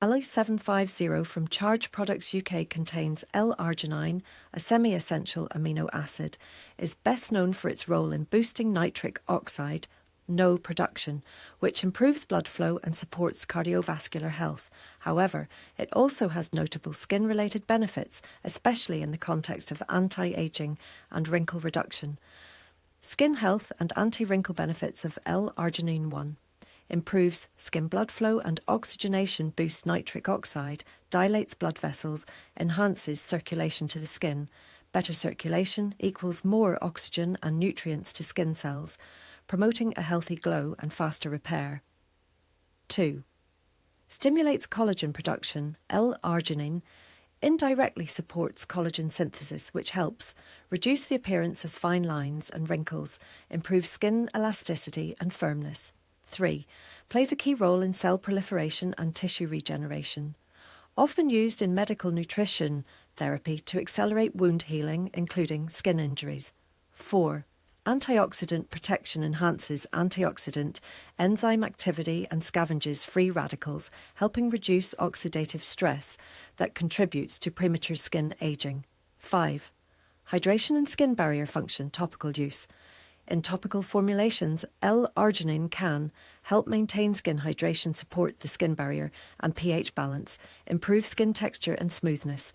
L-750 from Charge Products UK contains L-Arginine, a semi-essential amino acid, is best known for its role in boosting nitric oxide, NO production, which improves blood flow and supports cardiovascular health. However, it also has notable skin-related benefits, especially in the context of anti-aging and wrinkle reduction. Skin health and anti-wrinkle benefits of L-Arginine 1. Improves skin blood flow and oxygenation, boosts nitric oxide, dilates blood vessels, enhances circulation to the skin. Better circulation equals more oxygen and nutrients to skin cells, promoting a healthy glow and faster repair. 2. Stimulates collagen production. L-Arginine indirectly supports collagen synthesis, which helps reduce the appearance of fine lines and wrinkles, improves skin elasticity and firmness. 3. Plays a key role in cell proliferation and tissue regeneration. Often used in medical nutrition therapy to accelerate wound healing, including skin injuries. 4. Antioxidant protection enhances antioxidant enzyme activity and scavenges free radicals, helping reduce oxidative stress that contributes to premature skin aging. 5. Hydration and skin barrier function, topical use. In topical formulations, L-Arginine can help maintain skin hydration, support the skin barrier and pH balance, improve skin texture and smoothness.